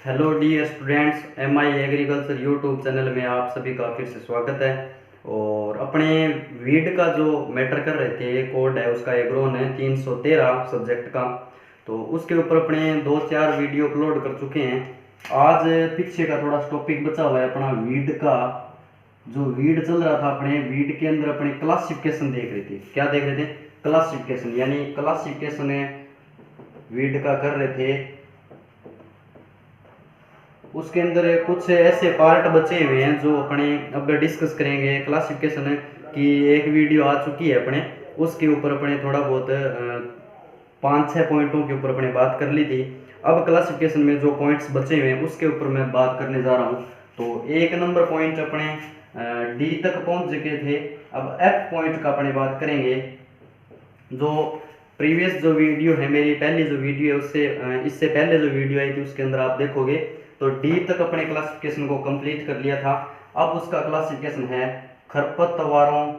Hello dear students, MI agriculture YouTube channel में आप सभी का फिर से स्वागत है। और अपने वीड का जो मैटर कर रहे थे, कोड है उसका एग्रोन है 313 सब्जेक्ट का। तो उसके ऊपर अपने 2-4 वीडियो अपलोड कर चुके हैं। आज पीछे का थोड़ा टॉपिक बचा हुआ है अपना वीड का। जो वीड चल रहा था, अपने वीड के अंदर अपने क्लासिफिकेशन देख रहे थे। क्या देख रहे थे? क्लासिफिकेशन, यानी क्लासिफिकेशन वीड का कर रहे थे। उसके अंदर कुछ ऐसे पार्ट बचे हुए हैं जो अपने अब डिस्कस करेंगे। क्लासिफिकेशन की एक वीडियो आ चुकी है अपने, उसके ऊपर अपने थोड़ा बहुत 5-6 पॉइंटों के ऊपर अपने बात कर ली थी। अब क्लासिफिकेशन में जो पॉइंट्स बचे हुए हैं उसके ऊपर मैं बात करने जा रहा हूँ। तो 1 नंबर पॉइंट अपने डी तक पहुँच चुके थे। अब F पॉइंट का अपने बात करेंगे। जो प्रीवियस जो वीडियो है, मेरी पहली जो वीडियो है उससे इससे पहले जो वीडियो आई थी उसके अंदर आप देखोगे तो डी तक अपने क्लासिफिकेशन को कंप्लीट कर लिया था। अब उसका क्लासिफिकेशन है खरपतवारों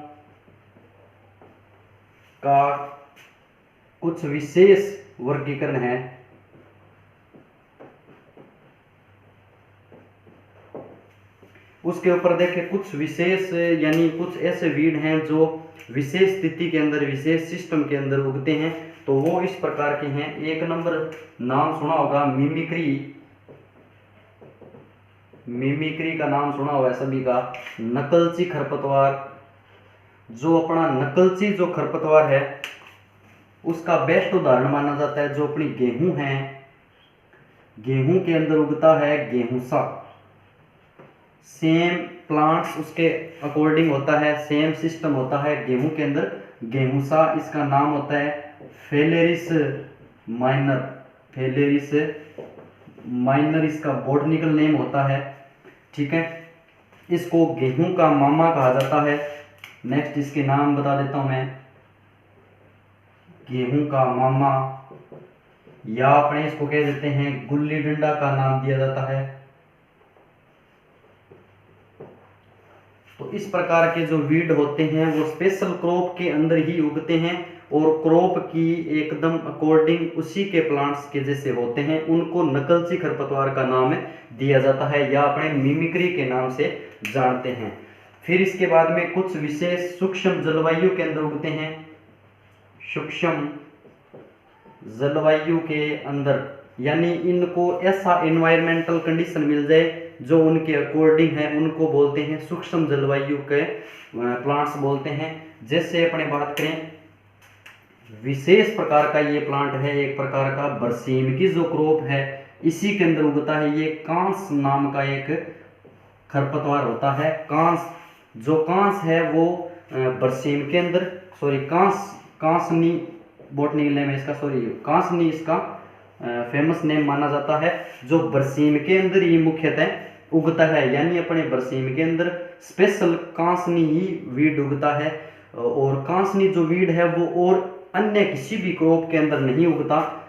का कुछ विशेष वर्गीकरण है। उसके ऊपर देखें, कुछ विशेष यानी कुछ ऐसे वीड हैं जो विशेष स्थिति के अंदर, विशेष सिस्टम के अंदर उगते हैं। तो वो इस प्रकार के हैं। 1 नंबर नाम सुना होगा मिमिक्री। मिमिक्री का नाम सुना हुआ है सभी का। नकलची खरपतवार, जो अपना नकलची जो खरपतवार है उसका बेस्ट उदाहरण माना जाता है जो अपनी गेहूं है। गेहूं के अंदर उगता है गेहूंसा। सेम प्लांट्स उसके अकॉर्डिंग होता है, सेम सिस्टम होता है गेहूं के अंदर। गेहूंसा, इसका नाम होता है फेलेरिस माइनर। फेलेरिस माइनर इसका बॉटनिकल नेम होता है। ठीक है, इसको गेहूं का मामा कहा जाता है। नेक्स्ट इसके नाम बता देता हूं मैं। गेहूं का मामा, या अपने इसको कह देते हैं गुल्ली डंडा का नाम दिया जाता है। तो इस प्रकार के जो वीड होते हैं वो स्पेशल क्रॉप के अंदर ही उगते हैं और क्रॉप की एकदम अकॉर्डिंग उसी के प्लांट्स के जैसे होते हैं। उनको नकलची खरपतवार का नाम दिया जाता है या अपने मिमिक्री के नाम से जानते हैं। फिर इसके बाद में कुछ विशेष सूक्ष्म जलवायु के अंदर उगते हैं। सूक्ष्म जलवायु के अंदर, यानी इनको ऐसा एनवायरमेंटल कंडीशन मिल जाए जो उनके अकॉर्डिंग है, उनको बोलते हैं सूक्ष्म जलवायु के प्लांट्स बोलते हैं। जैसे अपने बात करें, विशेष प्रकार का ये प्लांट है, एक प्रकार का बरसीम की जो क्रॉप है इसी के अंदर उगता है। ये कांस नाम का एक खरपतवार होता है। कांस, जो कांस है वो बरसीम के अंदर, सॉरी कांसनी बॉटनिकल नेम है इसका, सॉरी कांसनी इसका फेमस नेम माना जाता है। जो बरसीम के अंदर ही मुख्यतः उगता है, यानी अपने बरसीम के अंदर स्पेशल कांसनी ही वीड उगता है। और कांसनी जो वीड है वो और अन्य किसी भी क्रॉप के अंदर नहीं उगता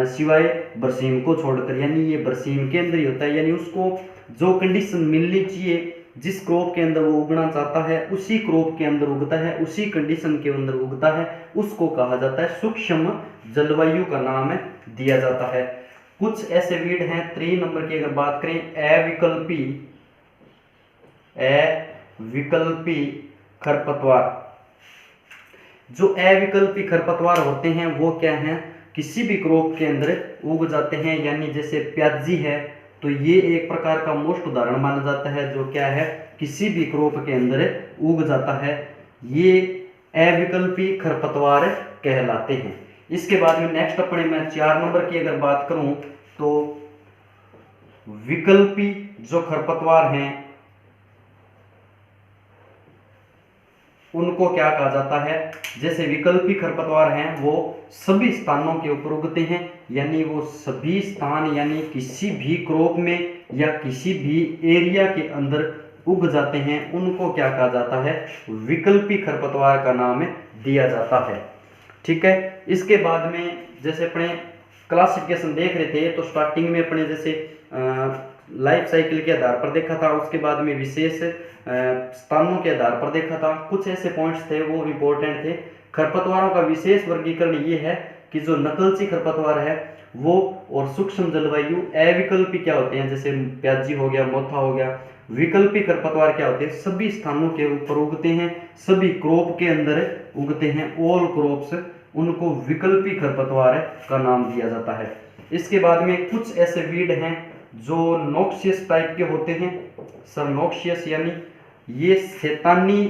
सिवाय बरसीम को छोड़कर, यानी ये बरसीम के अंदर ही होता है। यानी उसको जो कंडीशन मिलनी चाहिए, जिस क्रॉप के अंदर वो उगना चाहता है उसी क्रॉप के अंदर उगता है, उसी कंडीशन के अंदर उगता है, उसको कहा जाता है सूक्ष्म जलवायु का नाम दिया जाता है। कुछ ऐसे वीड हैं 3 नंबर की अगर बात करें, अविकल्पी खरपतवार। जो अविकल्पी खरपतवार होते हैं वो क्या हैं, किसी भी क्रॉप के अंदर उग जाते हैं। यानी जैसे प्याजी है तो ये एक प्रकार का मोस्ट उदाहरण माना जाता है जो क्या है, किसी भी क्रॉप के अंदर उग जाता है। ये अविकल्पी खरपतवार कहलाते हैं। इसके बाद में नेक्स्ट अपने मैं 4 नंबर की अगर बात करूं तो विकल्पी जो खरपतवार हैं उनको क्या कहा जाता है। जैसे विकल्पी खरपतवार हैं वो सभी स्थानों के ऊपर उगते हैं, यानी वो सभी स्थान यानी किसी भी क्रॉप में या किसी भी एरिया के अंदर उग जाते हैं। उनको क्या कहा जाता है, विकल्पी खरपतवार का नाम दिया जाता है। ठीक है, इसके बाद में जैसे अपने क्लासिफिकेशन देख रहे थे तो स्टार्टिंग में अपने जैसे लाइफ साइकिल के आधार पर देखा था, उसके बाद में विशेष स्थानों के आधार पर देखा था। कुछ ऐसे पॉइंट्स थे वो इम्पोर्टेंट थे। खरपतवारों का विशेष वर्गीकरण ये है कि जो नकलची खरपतवार है वो, और सूक्ष्म जलवायु अविकल्पी क्या होते हैं, जैसे प्याजी हो गया, मोथा हो गया। विकल्पी खरपतवार क्या होते हैं, सभी स्थानों के ऊपर उगते हैं, सभी क्रॉप के अंदर उगते हैं, ऑल क्रॉप्स, उनको विकल्पी खरपतवार का नाम दिया जाता है। इसके बाद में कुछ ऐसे वीड हैं जो नोक्सियस टाइप के होते हैं। सर नोक्सियस यानी ये शैतानी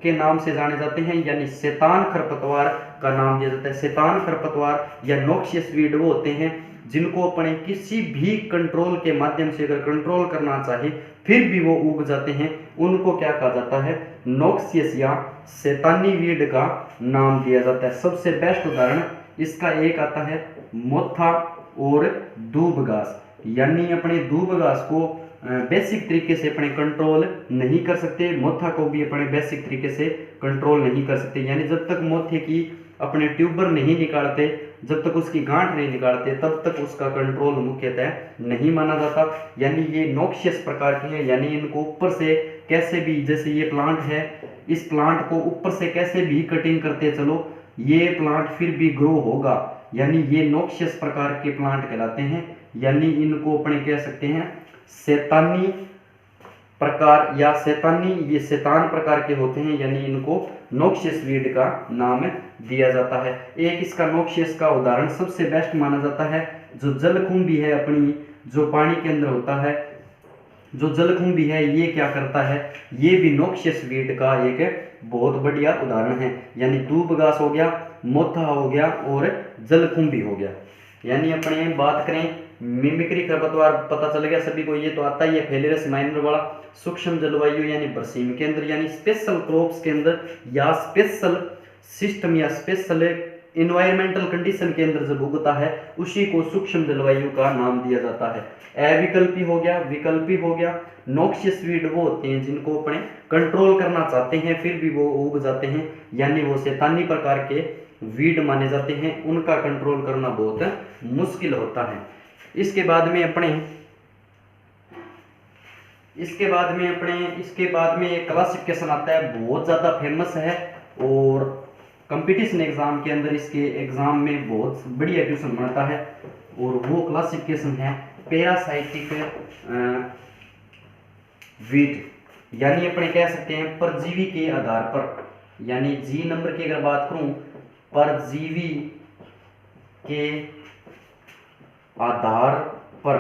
के नाम से जाने जाते हैं, यानी शैतान खरपतवार का नाम दिया जाता है। शैतान खरपतवार या नोक्सियस वीड वो होते हैं जिनको अपने किसी भी कंट्रोल के माध्यम से अगर कंट्रोल करना चाहे फिर भी वो उग जाते हैं, उनको क्या कहा जाता है, नोक्सियस या शैतानी वीड का नाम दिया जाता है। सबसे बेस्ट उदाहरण इसका एक आता है मोथा और दूब घास। यानी अपने दूब घास को बेसिक तरीके से अपने कंट्रोल नहीं कर सकते, मोथा को भी अपने बेसिक तरीके से कंट्रोल नहीं कर सकते। यानी जब तक मोथे की अपने ट्यूबर नहीं निकालते, जब तक उसकी गांठ नहीं निकालते, तब तक उसका कंट्रोल मुख्यतः नहीं माना जाता। यानी ये नोक्सियस प्रकार के हैं, यानी इनको ऊपर से कैसे भी, जैसे ये प्लांट है, इस प्लांट को ऊपर से कैसे भी कटिंग करते चलो ये प्लांट फिर भी ग्रो होगा। यानी ये नोक्सियस प्रकार के प्लांट कहलाते हैं। यानी इनको अपने कह सकते हैं शैतानी प्रकार या शैतानी, ये शैतान प्रकार के होते हैं, यानी इनको नोक्सियस वीड का नाम दिया जाता है। एक इसका नोक्सियस का उदाहरण सबसे बेस्ट माना जाता है जो जलकुंभी है अपनी, जो पानी के अंदर होता है, जो जलकुंभी है ये क्या करता है, ये भी नोक्सियस वीड का एक बहुत बढ़िया उदाहरण है। यानी दूब घास हो गया, मोथा हो गया और जलकुंभी हो गया। यानी अपने बात करें मिमिक्री खरपतवार, पता चल गया सभी को, ये तो आता ही है फेलियरस माइनर वाला। सूक्ष्म जलवायु यानी बरसीम के अंदर, यानी स्पेशल क्रॉप्स के अंदर या स्पेशल सिस्टम या स्पेशल इन्वायरमेंटल कंडीशन के अंदर जब उगता है उसी को सूक्ष्म जलवायु का नाम दिया जाता है। अविकल्पी हो गया, विकल्पी हो गया। नोक्सियस वीड वो होते हैं जिनको अपने कंट्रोल करना चाहते हैं फिर भी वो उग जाते हैं, यानी वो शैतानी प्रकार के वीड माने जाते हैं, उनका कंट्रोल करना बहुत मुश्किल होता है। इसके बाद में एक क्लासिफिकेशन आता है, बहुत ज़्यादा फेमस है और कंपटीशन एग्जाम के अंदर इसके एग्जाम में बहुत बढ़िया क्वेश्चन बनता है, और वो क्लासिफिकेशन है पैरासाइटिक वीड। यानी अपने कह सकते हैं परजीवी के आधार पर, यानी जी नंबर की अगर बात करूं, परजीवी के आधार पर,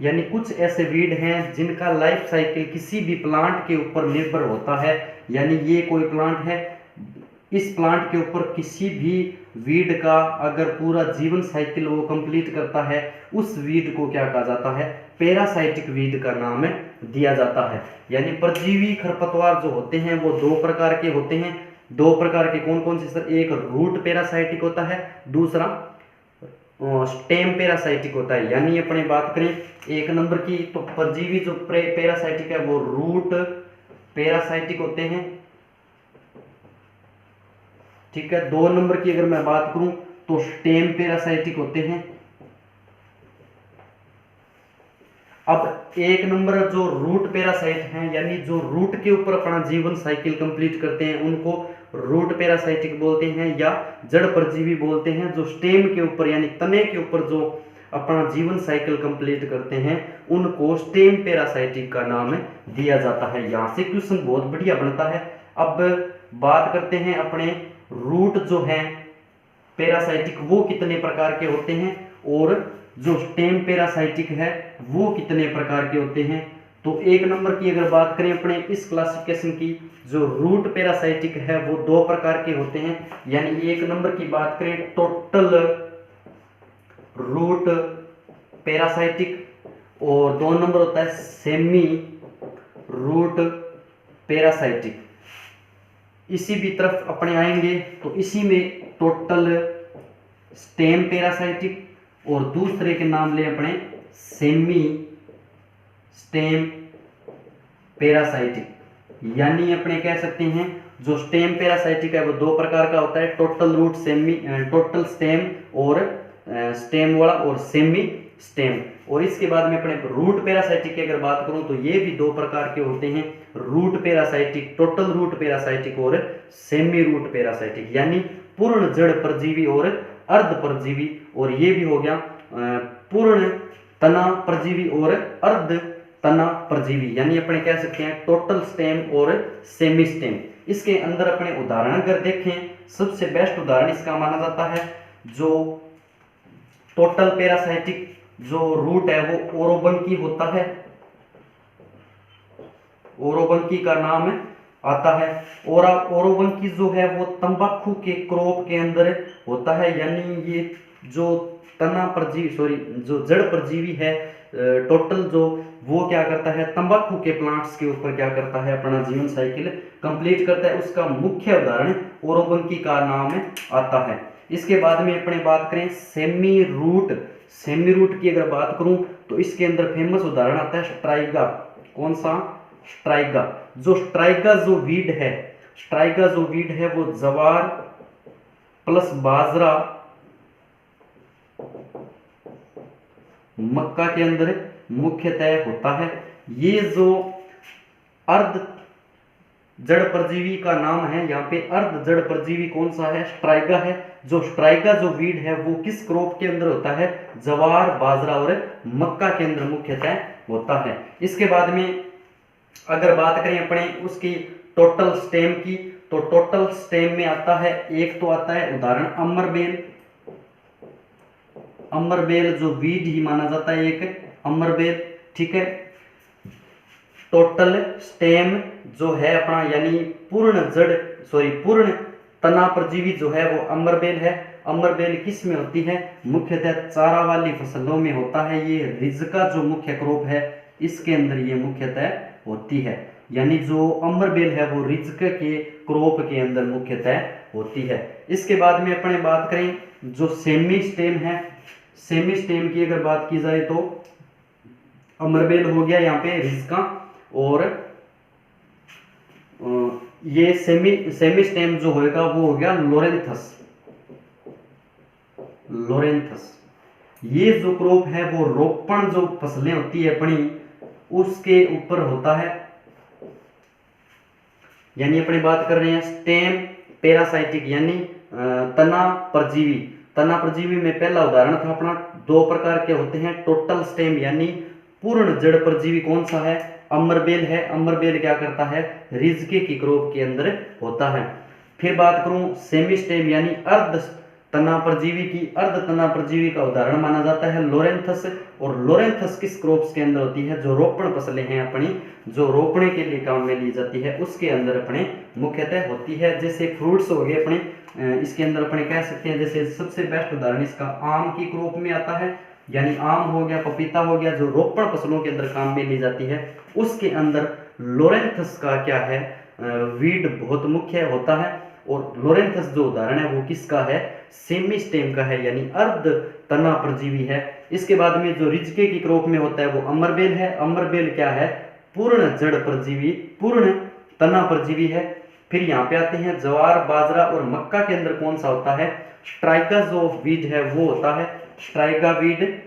यानी कुछ ऐसे वीड हैं जिनका लाइफ साइकिल किसी भी प्लांट के ऊपर निर्भर होता है। यानी ये कोई प्लांट है, इस प्लांट के ऊपर किसी भी वीड का अगर पूरा जीवन साइकिल वो कंप्लीट करता है, उस वीड को क्या कहा जाता है, पैरासाइटिक वीड का नाम दिया जाता है। यानी परजीवी खरपतवार जो होते हैं वो दो प्रकार के होते हैं। दो प्रकार के कौन कौन से सर, एक रूट पैरासाइटिक होता है, दूसरा स्टेम पैरासाइटिक होता है। यानी अपने बात करें एक नंबर की, तो परजीवी जो पैरासाइटिक है वो रूट पैरासाइटिक होते हैं, ठीक है। दो नंबर की अगर मैं बात करूं तो स्टेम पैरासाइटिक होते हैं। अब एक नंबर जो रूट पैरासाइट हैं, यानी जो रूट के ऊपर अपना जीवन साइकिल कंप्लीट करते हैं उनको रूट पैरासाइटिक बोलते हैं या जड़ परजीवी बोलते हैं। जो स्टेम के ऊपर यानी तने के ऊपर जो अपना जीवन साइकिल कंप्लीट करते हैं उनको स्टेम पैरासाइटिक का नाम दिया जाता है। यहाँ से क्वेश्चन बहुत बढ़िया बनता है। अब बात करते हैं अपने रूट जो है पैरासाइटिक वो कितने प्रकार के होते हैं और जो स्टेम पैरासाइटिक है वो कितने प्रकार के होते हैं। तो एक नंबर की अगर बात करें अपने इस क्लासिफिकेशन की, जो रूट पैरासाइटिक है वो दो प्रकार के होते हैं। यानी एक नंबर की बात करें टोटल रूट पैरासाइटिक और दो नंबर होता है सेमी रूट पैरासाइटिक। इसी भी तरफ अपने आएंगे तो इसी में टोटल स्टेम पैरासाइटिक और दूसरे के नाम ले अपने सेमी स्टेम पैरासाइटिक। यानी अपने कह सकते हैं जो स्टेम पैरासाइटिक है वो दो प्रकार का होता है, total root semi, total stem और स्टेम वाला और सेमी स्टेम। और इसके बाद में अपने रूट पैरासाइटिक की अगर बात करूं तो ये भी दो प्रकार के होते हैं, root parasitic, total root parasitic और सेमी रूट पैरासाइटिक। यानी पूर्ण जड़ परजीवी और अर्ध परजीवी, और ये भी हो गया पूर्ण तना परजीवी और अर्ध तना परजीवी, यानी अपने कह सकते हैं टोटल स्टेम और सेमी स्टेम। इसके अंदर अपने उदाहरण अगर देखें, सबसे बेस्ट उदाहरण इसका माना जाता है जो टोटल पैरासाइटिक जो रूट है वो ओरोबंकी होता है, ओरोबंकी का नाम आता है। और ओरोबंकी जो है वो तंबाकू के क्रॉप के अंदर होता है, यानी ये जो तना परजीवी जो जड़ परजीवी है टोटल जो वो क्या करता है तंबाकू के प्लांट्स के ऊपर क्या करता है अपना जीवन साइकिल कंप्लीट करता है। उसका मुख्य उदाहरण ओरोबंकी का नाम आता है। इसके बाद में अपने बात करें सेमी रूट, सेमी रूट की अगर बात करूं तो इसके अंदर फेमस उदाहरण आता है स्ट्राइगा। कौन सा? स्ट्राइगा। जो स्ट्राइगा जो वीड है, स्ट्राइगा जो वीड है वो जवार प्लस बाजरा मक्का के अंदर मुख्यतः होता है। ये जो अर्ध जड़ परजीवी का नाम है, यहाँ पे अर्ध जड़ परजीवी कौन सा है? स्ट्राइगा है। जो स्ट्राइगा जो वीड है वो किस क्रॉप के अंदर होता है? जवार बाजरा और मक्का के अंदर मुख्यतः होता है। इसके बाद में अगर बात करें अपने उसकी टोटल स्टेम की, तो टोटल स्टेम में आता है, एक तो आता है उदाहरण अमरबेल। अमरबेल जो वीड ही माना जाता है एक अमरबेल, ठीक है। टोटल स्टेम जो है अपना यानी पूर्ण तना परजीवी जो है वो अमरबेल है। अमरबेल किस में होती है? मुख्यतः चारा वाली फसलों में होता है। ये रिज का जो मुख्य क्रॉप है इसके अंदर ये मुख्यतः होती है, यानी जो अमरबेल है वो रिज के क्रॉप के अंदर मुख्यतः होती है। इसके बाद में अपने बात करें जो सेमी स्टेम है, सेमी स्टेम की अगर बात की जाए तो अमरबेल हो गया यहाँ पे रिज का, और ये सेमी स्टेम जो होएगा वो हो गया लोरेंथस। लोरेंथस ये जो क्रॉप है वो रोपण जो फसलें होती है अपनी उसके ऊपर होता है, यानी अपनी बात कर रहे हैं स्टेम पैरासाइटिक यानी तना परजीवी। तना परजीवी में पहला उदाहरण था अपना, दो प्रकार के होते हैं, टोटल स्टेम यानी पूर्ण जड़ परजीवी कौन सा है? अमरबेल है। अमरबेल क्या करता है? रिजके की क्रॉप के अंदर होता है। फिर बात करूं सेमी स्टेम यानी अर्ध तना परजीवी की, अर्ध तना परजीवी का उदाहरण माना जाता है लोरेंथस। और लोरेंथस किस क्रॉप्स के अंदर होती है? जो रोपण फसलें हैं अपनी, जो रोपणे के लिए काम में ली जाती है उसके अंदर अपने मुख्यतः होती है। जैसे फ्रूट्स हो गए अपने, इसके अंदर अपने कह सकते हैं जैसे सबसे बेस्ट उदाहरण इसका आम की क्रॉप में आता है, यानी आम हो गया, पपीता हो गया, जो रोपण फसलों के अंदर काम में ली जाती है उसके अंदर लोरेंथस का क्या है? वीड बहुत मुख्य होता है। और लोरेंथस जो उदाहरण है वो किसका है? सेमी स्टेम का है, यानी अर्ध तना परजीवी है। इसके बाद में जो रिजके की क्रॉप में होता है वो अमरबेल है। अमरबेल क्या है? पूर्ण जड़ परजीवी, पूर्ण तना परजीवी है। फिर यहाँ पे आते हैं जवार बाजरा और मक्का के अंदर कौन सा होता है? स्ट्राइका जो वीड है वो होता है स्ट्राइका वीड।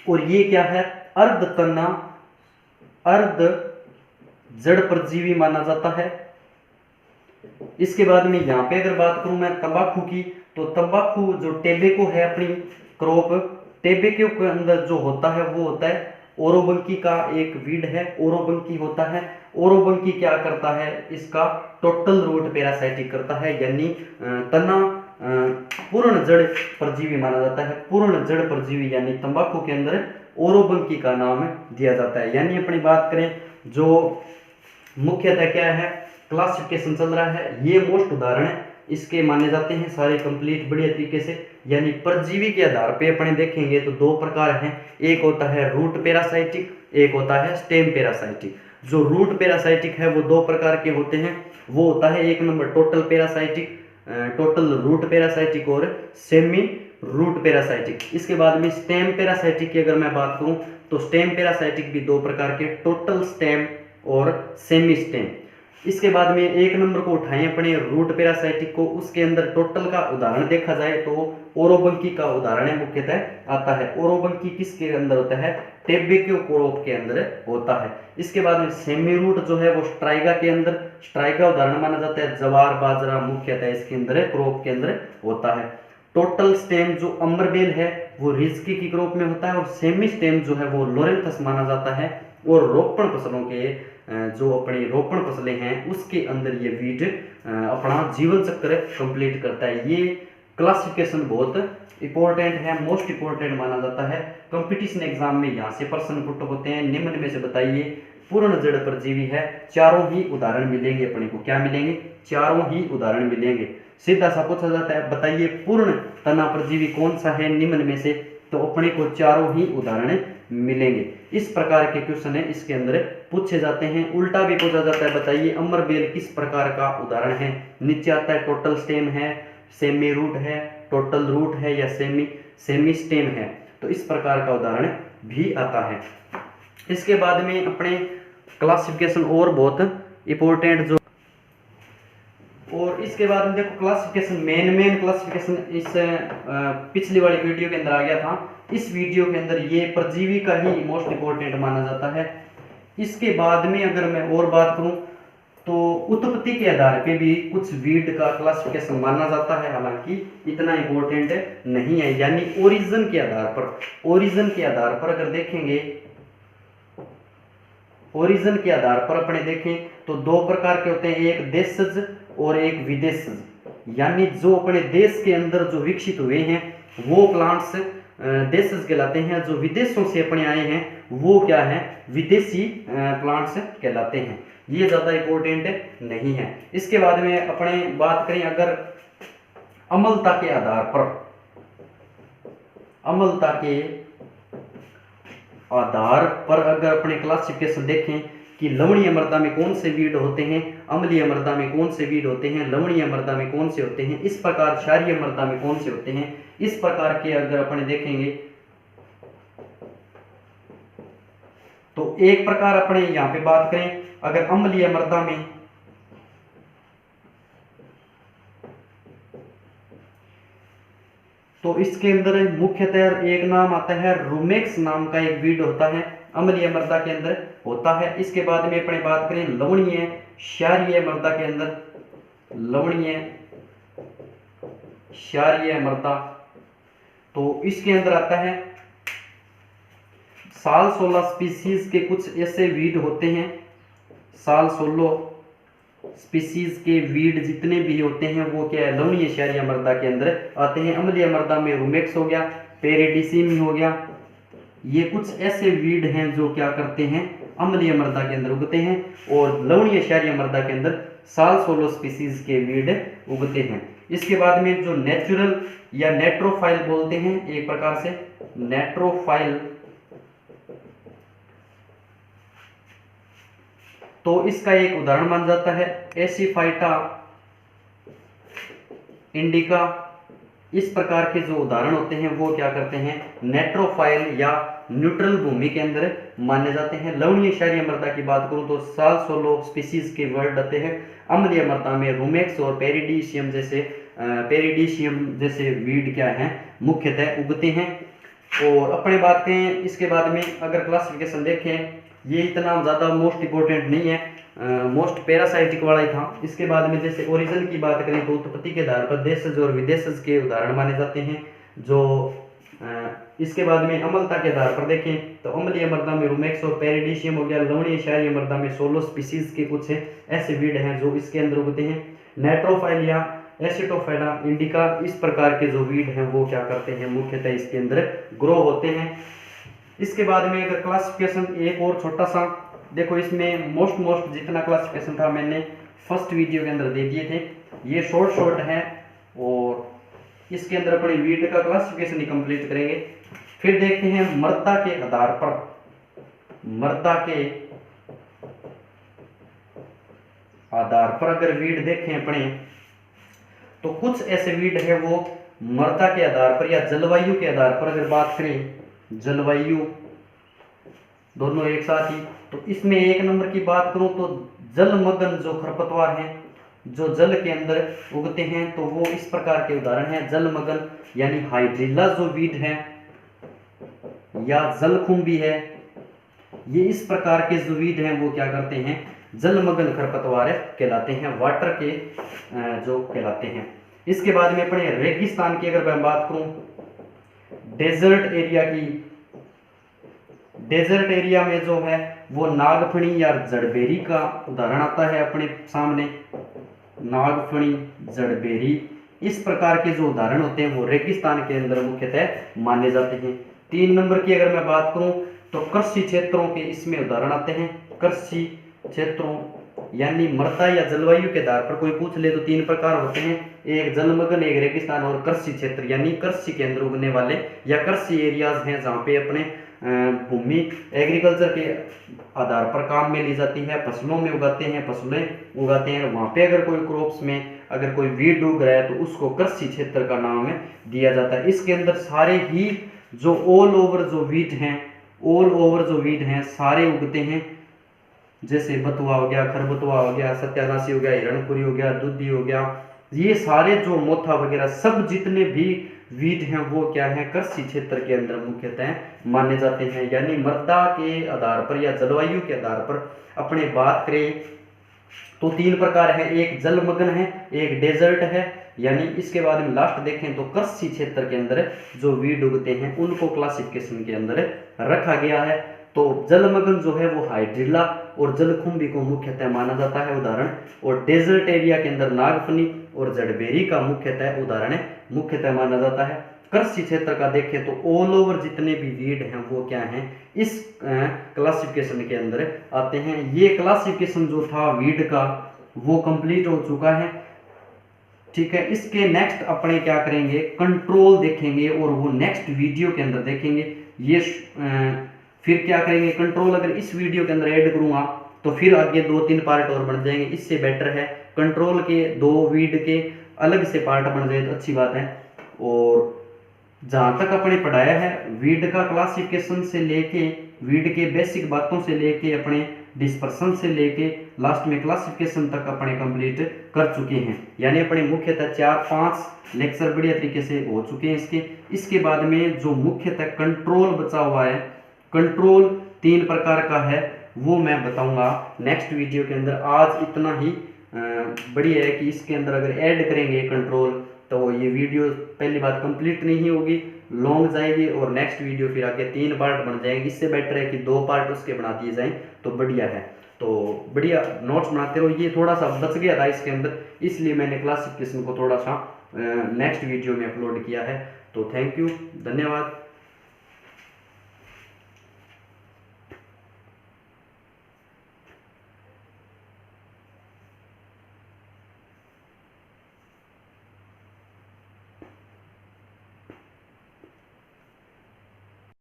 और ये क्या है? अर्ध तना अर्ध जड़ परजीवी माना जाता है। इसके बाद में यहाँ पे अगर बात करूं मैं तंबाकू की, तो तंबाकू जो टेबेको है अपनी क्रॉप, टेबेको के अंदर जो होता है वो होता है ओरोबंकी का एक वीड है, ओरोबंकी होता है। ओरोबंकी क्या करता है? इसका टोटल रूट पैरासाइटिक करता है, यानी तना पूर्ण जड़ परजीवी माना जाता है। पूर्ण जड़ परजीवी यानी तंबाकू के अंदर ओरोबंकी का नाम दिया जाता है। यानी अपनी बात करें जो मुख्यतः क्या है क्लासिफिकेशन चल रहा है, ये मोस्ट उदाहरण है इसके माने जाते हैं सारे कंप्लीट बढ़िया तरीके से। यानी परजीवी के आधार पे अपने देखेंगे तो दो प्रकार हैं, एक होता है रूट पैरासाइटिक, एक होता है स्टेम पैरासाइटिक। जो रूट पैरासाइटिक है वो दो प्रकार के होते हैं, वो होता है एक number total parasitic, total root parasitic और सेमी रूट पैरासाइटिक। इसके बाद में स्टेम पैरासाइटिक की अगर मैं बात करूं तो स्टेम पैरासाइटिक भी दो प्रकार के, टोटल स्टेम और सेमी स्टेम। इसके बाद में एक नंबर को उठाएं अपने रूट पैरासाइटिक को, उसके अंदर टोटल का उदाहरण देखा जाए तो ओरोबंकी का उदाहरण है मुख्यतः आता है। ओरोबंकी किसके अंदर होता है? टेबेक्यो क्रोप के अंदर होता है। इसके बाद में सेमी रूट जो है वो स्ट्राइगा के अंदर, स्ट्राइगा उदाहरण माना जाता है। जवार बाजरा मुख्यतः इसके अंदर क्रोप के अंदर होता है। टोटल स्टेम जो अम्बरबेल है वो रिजकी की क्रोप में होता है, और सेमी स्टेम जो है वो लोरेंथस माना जाता है। और रोपण फसलों के जो अपनी रोपण फसलें हैं उसके अंदर ये वीट अपना जीवन चक्र कंप्लीट करता है। ये क्लासिफिकेशन बहुत इंपॉर्टेंट है, मोस्ट इंपॉर्टेंट माना जाता है। कंपटीशन एग्जाम में यहाँ से प्रश्न पुट होते हैं। निम्न में से बताइए पूर्ण जड़ परजीवी है, चारों ही उदाहरण मिलेंगे अपने को। क्या मिलेंगे? चारों ही उदाहरण मिलेंगे। सीधा सा पूछा जाता है बताइए पूर्ण तना परजीवी कौन सा है निम्न में से, तो अपने को चारों ही उदाहरण मिलेंगे। इस प्रकार के क्वेश्चन है इसके अंदर पूछे जाते हैं। उल्टा भी पूछा जाता है बताइए अमरबेल किस प्रकार का उदाहरण है। नीचे आता है टोटल स्टेम है, सेमी रूट है, टोटल रूट है या सेमी स्टेम है, तो इस प्रकार का उदाहरण भी आता है। इसके बाद में अपने क्लासिफिकेशन और बहुत इंपॉर्टेंट जो, और इसके बाद में देखो क्लासिफिकेशन मेन क्लासिफिकेशन इस पिछली वाली वीडियो के अंदर आ गया था। इस वीडियो के अंदर ये परजीवी का ही मोस्ट इंपॉर्टेंट माना जाता है। इसके बाद में अगर मैं और बात करूं तो उत्पत्ति के आधार पे भी कुछ वीड का क्लासिफिकेशन माना जाता है, हालांकि इतना इंपॉर्टेंट नहीं है। यानी ओरिजिन के आधार पर अगर देखेंगे, ओरिजिन के आधार पर अपने देखें तो दो प्रकार के होते हैं, एक देशज और एक विदेशज। यानी जो अपने देश के अंदर जो विकसित हुए हैं वो प्लांट्स देशज कहलाते हैं, जो विदेशों से अपने आए हैं वो क्या है? विदेशी प्लांट्स कहलाते हैं। ये ज़्यादा इंपॉर्टेंट नहीं है। इसके बाद में अपने बात करें अगर अम्लता के आधार पर अगर अपने क्लासिफिकेशन देखें कि लवणीय मृदा में कौन से वीड होते हैं, अम्लीय मृदा में कौन से वीड होते हैं, लवणीय मृदा में कौन से होते हैं, इस प्रकार क्षारीय मृदा में कौन से होते हैं, इस प्रकार के अगर अपने देखेंगे तो एक प्रकार अपने यहाँ पे बात करें अगर अम्लीय मृदा में तो इसके अंदर मुख्यतः एक नाम आता है रूमेक्स नाम का एक वीड होता है, अम्लीय मृदा के अंदर होता है। इसके बाद में अपने बात करें लवणीय क्षारीय मृदा के अंदर, लवणीय क्षारीय मृदा, तो इसके अंदर आता है साल 16 स्पीसीज के कुछ ऐसे वीड होते हैं। साल 16 स्पीसीज के वीड जितने भी होते हैं वो क्या है? लवणीय क्षारीय मृदा के अंदर आते हैं। अम्लीय मृदा में रूमेक्स हो गया, पेरिडिसिम हो गया, ये कुछ ऐसे वीड हैं जो क्या करते हैं? अम्लीय मृदा के अंदर उगते हैं। और लवणीय क्षारीय मृदा के अंदर साल 16 स्पीसीज के वीड उगते हैं। इसके बाद में जो नेचुरल या नेट्रोफाइल बोलते हैं, एक प्रकार से नेट्रोफाइल, तो इसका एक उदाहरण मान जाता है एसीफाइटा इंडिका। इस प्रकार के जो उदाहरण होते हैं वो क्या करते हैं? नेट्रोफाइल या न्यूट्रल भूमि के अंदर माने जाते हैं। लवणीय क्षारीय मृदा की बात करूं तो साल 16 स्पीसीज के वर्ड आते हैं। अम्लीय मृदा में रूमेक्स और पेरिडिशियम जैसे वीड क्या हैं? मुख्यतः उगते हैं। और अपने बात करें इसके बाद में अगर क्लासिफिकेशन देखें, ये इतना ज़्यादा मोस्ट इंपॉर्टेंट नहीं है, मोस्ट पैरासाइटिक वाला ही था। इसके बाद में जैसे ओरिजिन की बात करें तो उत्पत्ति के आधार पर देशज और विदेशज के उदाहरण माने जाते हैं। जो इसके बाद में अम्लता के आधार पर देखें तो अम्लीय मृदा में रूमेक्स और पेरिडिशियम हो गया, लवणीय क्षारीय मृदा में 16 स्पीसीज के कुछ ऐसे वीड हैं जो इसके अंदर उगते हैं। नेट्रोफाइल या एसिटोफाइला इंडिका, इस प्रकार के जो वीड हैं वो क्या करते हैं? मुख्यतः इसके अंदर ग्रो होते हैं। इसके बाद में अगर क्लासिफिकेशन एक और छोटा सा देखो, इसमें मोस्ट जितना क्लासिफिकेशन था मैंने फर्स्ट वीडियो के अंदर दे दिए थे। ये शॉर्ट है और इसके अंदर अपने वीड का क्लासिफिकेशन ही कंप्लीट करेंगे। फिर देखते हैं मृदा के आधार पर अगर वीड देखें अपने तो कुछ ऐसे वीड है वो मृदा के आधार पर या जलवायु के आधार पर अगर बात करें, जलवायु दोनों एक साथ ही, तो इसमें एक नंबर की बात करूं तो जलमग्न जो खरपतवार हैं जो जल के अंदर उगते हैं तो वो इस प्रकार के उदाहरण हैं जलमग्न, यानी हाइड्रिला जो वीड है या जलकुंभी है, ये इस प्रकार के जो वीड हैं वो क्या करते हैं, जलमग्न खरपतवार कहलाते हैं, वाटर के जो कहलाते हैं। इसके बाद में अपने रेगिस्तान की अगर मैं बात करूं, डेजर्ट एरिया की, डेजर्ट एरिया में जो है वो नागफणी या जड़बेरी का उदाहरण आता है अपने सामने, नागफणी, जड़बेरी, इस प्रकार के जो उदाहरण होते हैं वो रेगिस्तान के अंदर मुख्यतः माने जाते हैं। 3 नंबर की अगर मैं बात करूं तो कृषि क्षेत्रों के इसमें उदाहरण आते हैं, कृषि क्षेत्रों यानी मृदा या जलवायु के आधार पर कोई पूछ ले तो 3 प्रकार होते हैं, एक जलमग्न, एक रेगिस्तान और कृषि क्षेत्र, यानी कृषि के अंदर उगने वाले या कृषि एरियाज हैं जहाँ पे अपने भूमि एग्रीकल्चर के आधार पर काम में ली जाती है, फसलों में उगाते हैं, फसलें उगाते हैं, वहाँ पे अगर कोई क्रॉप्स में अगर कोई वीड उग रहा है तो उसको कृषि क्षेत्र का नाम दिया जाता है। इसके अंदर सारे ही जो ऑल ओवर जो वीट हैं, ऑल ओवर जो वीट हैं सारे उगते हैं, जैसे बथुआ हो गया, खरबथुआ हो गया, सत्यानाशी हो गया, हिरणखुरी हो गया, दुधी हो गया, ये सारे जो मोथा वगैरह सब जितने भी वीट हैं वो क्या है, कृषि क्षेत्र के अंदर मुख्यतः माने जाते हैं। यानी मृदा के आधार पर या जलवायु के आधार पर अपने बात करें तो 3 प्रकार है, एक जलमग्न है, एक डेजर्ट है, यानी इसके बाद में लास्ट देखें तो कृषि क्षेत्र के अंदर जो वीड उगते हैं उनको क्लासिफिकेशन के अंदर रखा गया है। तो जलमग्न जो है वो हाइड्रिला और जलकुंभी को मुख्यतः माना जाता है उदाहरण, और डेजर्ट एरिया के अंदर नागफनी और जड़बेरी का मुख्यतः उदाहरण मुख्यतः माना जाता है। कृषि क्षेत्र का देखें तो ऑल ओवर जितने भी वीड हैं वो क्या हैं, इस क्लासिफिकेशन के अंदर आते हैं। ये क्लासिफिकेशन जो था वीड का वो कंप्लीट हो चुका है, ठीक है। इसके नेक्स्ट अपने क्या करेंगे, कंट्रोल देखेंगे और वो नेक्स्ट वीडियो के अंदर देखेंगे। ये फिर क्या करेंगे, कंट्रोल अगर इस वीडियो के अंदर ऐड करूंगा तो फिर आगे 2-3 पार्ट और बन जाएंगे, इससे बेटर है कंट्रोल के 2 वीड के अलग से पार्ट बन जाए तो अच्छी बात है। और जहाँ तक अपने पढ़ाया है वीड का क्लासिफिकेशन से लेके, वीड के बेसिक बातों से लेके, अपने डिस्पर्सन से लेके लास्ट में क्लासिफिकेशन तक अपने कंप्लीट कर चुके हैं। यानी अपने मुख्यतः 4-5 लेक्चर बढ़िया तरीके से हो चुके हैं इसके। इसके बाद में जो मुख्यतः कंट्रोल बचा हुआ है, कंट्रोल 3 प्रकार का है, वो मैं बताऊंगा नेक्स्ट वीडियो के अंदर। आज इतना ही बढ़िया है कि इसके अंदर अगर ऐड करेंगे कंट्रोल तो ये वीडियो पहली बात कंप्लीट नहीं होगी, लॉन्ग जाएगी, और नेक्स्ट वीडियो फिर आगे 3 पार्ट बन जाएंगे। इससे बेटर है कि 2 पार्ट उसके बना दिए जाएं तो बढ़िया है। तो बढ़िया नोट्स बनाते रहो। ये थोड़ा सा बच गया था इसके अंदर, इसलिए मैंने क्लासिफिकेशन को थोड़ा सा नेक्स्ट वीडियो में अपलोड किया है। तो थैंक यू, धन्यवाद।